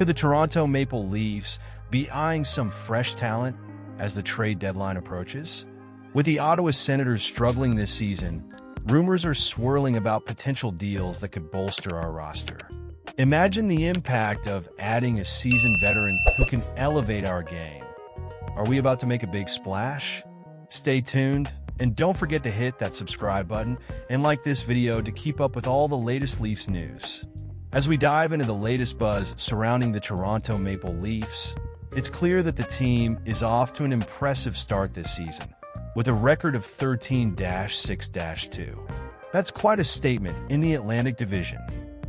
Could the Toronto Maple Leafs be eyeing some fresh talent as the trade deadline approaches? With the Ottawa Senators struggling this season, rumors are swirling about potential deals that could bolster our roster. Imagine the impact of adding a seasoned veteran who can elevate our game. Are we about to make a big splash? Stay tuned, and don't forget to hit that subscribe button and like this video to keep up with all the latest Leafs news. As we dive into the latest buzz surrounding the Toronto Maple Leafs, it's clear that the team is off to an impressive start this season, with a record of 13-6-2. That's quite a statement in the Atlantic Division.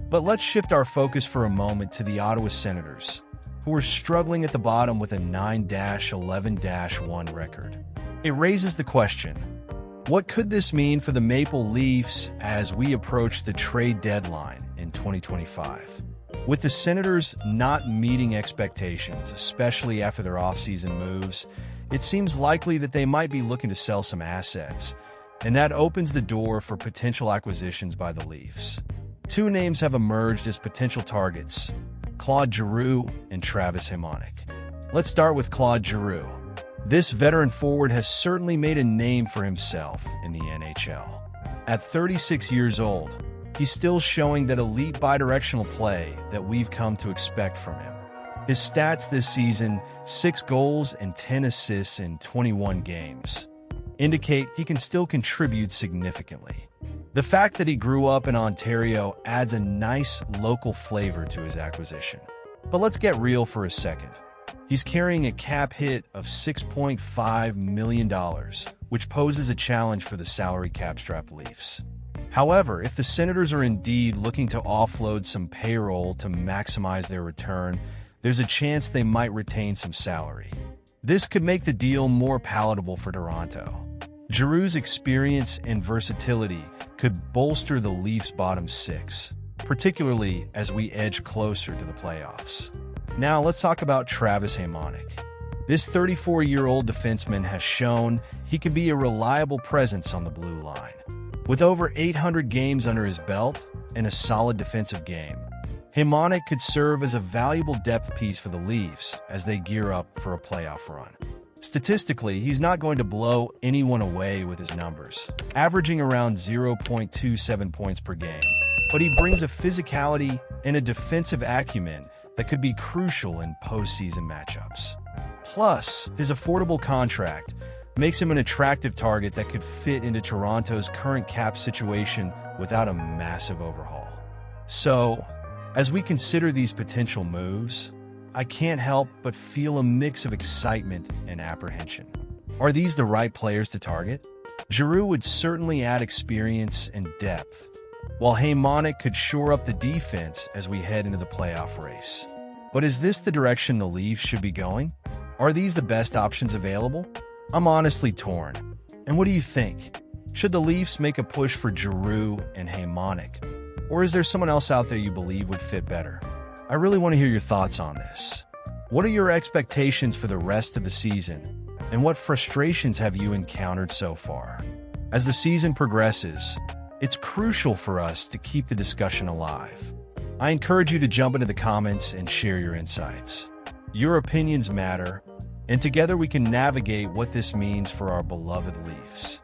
But let's shift our focus for a moment to the Ottawa Senators, who are struggling at the bottom with a 9-11-1 record. It raises the question, what could this mean for the Maple Leafs as we approach the trade deadline in 2025? With the Senators not meeting expectations, especially after their offseason moves, it seems likely that they might be looking to sell some assets, and that opens the door for potential acquisitions by the Leafs. Two names have emerged as potential targets: Claude Giroux and Travis Hamonic. Let's start with Claude Giroux. This veteran forward has certainly made a name for himself in the NHL. At 36 years old, he's still showing that elite bidirectional play that we've come to expect from him. His stats this season, 6 goals and 10 assists in 21 games, indicate he can still contribute significantly. The fact that he grew up in Ontario adds a nice local flavor to his acquisition. But let's get real for a second. He's carrying a cap hit of $6.5 million, which poses a challenge for the salary cap-strapped Leafs. However, if the Senators are indeed looking to offload some payroll to maximize their return, there's a chance they might retain some salary. This could make the deal more palatable for Toronto. Giroux's experience and versatility could bolster the Leafs' bottom six, particularly as we edge closer to the playoffs. Now let's talk about Travis Hamonic. This 34-year-old defenseman has shown he can be a reliable presence on the blue line. With over 800 games under his belt and a solid defensive game, Hamonic could serve as a valuable depth piece for the Leafs as they gear up for a playoff run. Statistically, he's not going to blow anyone away with his numbers, averaging around 0.27 points per game, but he brings a physicality and a defensive acumen that could be crucial in postseason matchups. Plus, his affordable contract makes him an attractive target that could fit into Toronto's current cap situation without a massive overhaul. So, as we consider these potential moves, I can't help but feel a mix of excitement and apprehension. Are these the right players to target? Giroux would certainly add experience and depth, while Hamonic could shore up the defense as we head into the playoff race. But is this the direction the Leafs should be going? Are these the best options available? I'm honestly torn. And what do you think? Should the Leafs make a push for Giroux and Hamonic? Or is there someone else out there you believe would fit better? I really want to hear your thoughts on this. What are your expectations for the rest of the season? And what frustrations have you encountered so far? As the season progresses, it's crucial for us to keep the discussion alive. I encourage you to jump into the comments and share your insights. Your opinions matter, and together we can navigate what this means for our beloved Leafs.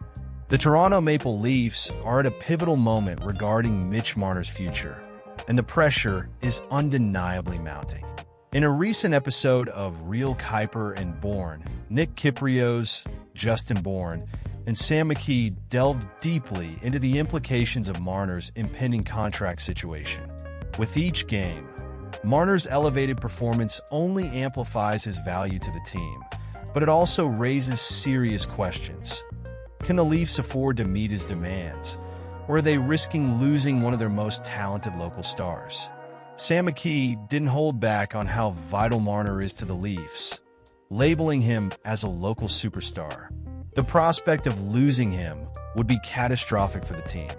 The Toronto Maple Leafs are at a pivotal moment regarding Mitch Marner's future, and the pressure is undeniably mounting. In a recent episode of Real Kuiper and Bourne, Nick Kypreos, Justin Bourne, and Sam McKee delved deeply into the implications of Marner's impending contract situation. With each game, Marner's elevated performance only amplifies his value to the team, but it also raises serious questions. Can the Leafs afford to meet his demands, or are they risking losing one of their most talented local stars? Sam McKee didn't hold back on how vital Marner is to the Leafs, labeling him as a local superstar. The prospect of losing him would be catastrophic for the team.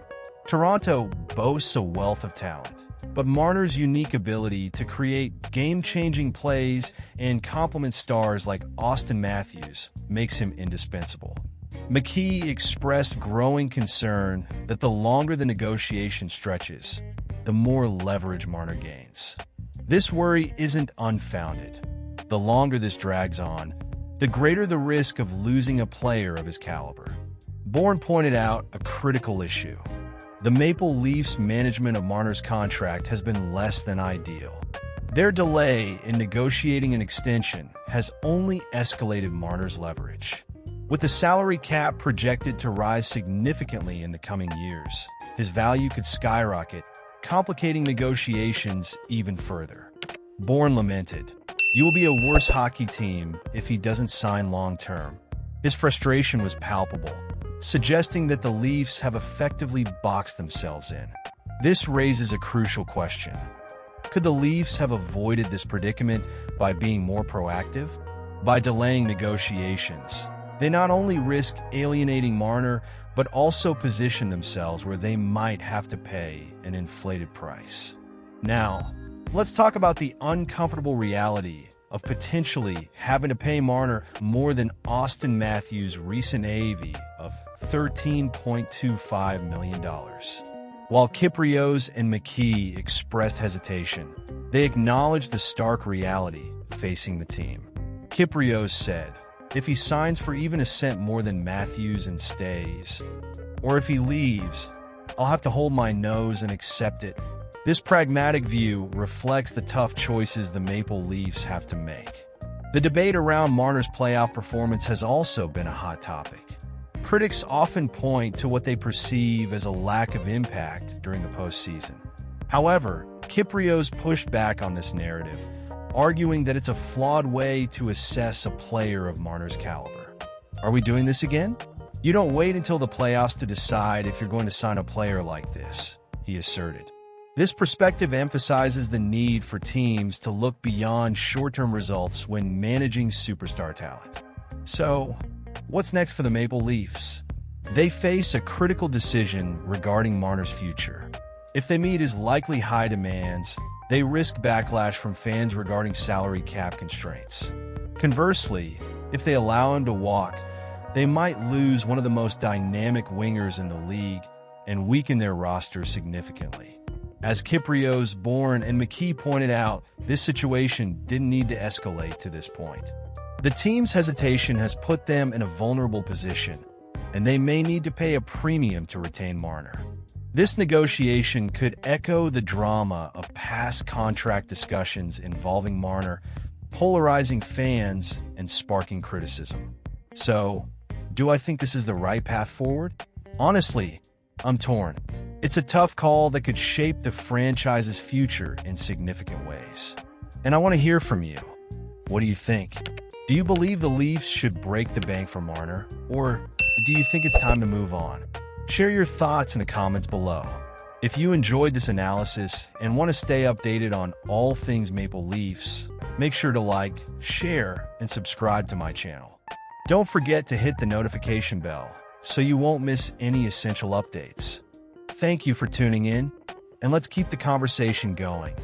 Toronto boasts a wealth of talent, but Marner's unique ability to create game-changing plays and complement stars like Austin Matthews makes him indispensable. McKee expressed growing concern that the longer the negotiation stretches, the more leverage Marner gains. This worry isn't unfounded. The longer this drags on, the greater the risk of losing a player of his caliber. Bourne pointed out a critical issue. The Maple Leafs' management of Marner's contract has been less than ideal. Their delay in negotiating an extension has only escalated Marner's leverage. With the salary cap projected to rise significantly in the coming years, his value could skyrocket, complicating negotiations even further. Bourne lamented, "You will be a worse hockey team if he doesn't sign long-term." His frustration was palpable, suggesting that the Leafs have effectively boxed themselves in. This raises a crucial question. Could the Leafs have avoided this predicament by being more proactive? By delaying negotiations, they not only risk alienating Marner, but also position themselves where they might have to pay an inflated price. Now, let's talk about the uncomfortable reality of potentially having to pay Marner more than Austin Matthews' recent AAV of $13.25 million. While Kyprios and McKee expressed hesitation, they acknowledged the stark reality facing the team. Kyprios said, "If he signs for even a cent more than Matthews and stays, or if he leaves, I'll have to hold my nose and accept it." This pragmatic view reflects the tough choices the Maple Leafs have to make. The debate around Marner's playoff performance has also been a hot topic. Critics often point to what they perceive as a lack of impact during the postseason. However, Kyprios pushed back on this narrative, arguing that it's a flawed way to assess a player of Marner's caliber. "Are we doing this again? You don't wait until the playoffs to decide if you're going to sign a player like this," he asserted. This perspective emphasizes the need for teams to look beyond short-term results when managing superstar talent. So, what's next for the Maple Leafs? They face a critical decision regarding Marner's future. If they meet his likely high demands, they risk backlash from fans regarding salary cap constraints. Conversely, if they allow him to walk, they might lose one of the most dynamic wingers in the league and weaken their roster significantly. As Kyprios, Bourne, and McKee pointed out, this situation didn't need to escalate to this point. The team's hesitation has put them in a vulnerable position, and they may need to pay a premium to retain Marner. This negotiation could echo the drama of past contract discussions involving Marner, polarizing fans and sparking criticism. So, do I think this is the right path forward? Honestly, I'm torn. It's a tough call that could shape the franchise's future in significant ways. And I want to hear from you. What do you think? Do you believe the Leafs should break the bank for Marner? Or do you think it's time to move on? Share your thoughts in the comments below. If you enjoyed this analysis and want to stay updated on all things Maple Leafs, make sure to like, share, and subscribe to my channel. Don't forget to hit the notification bell so you won't miss any essential updates. Thank you for tuning in, and let's keep the conversation going.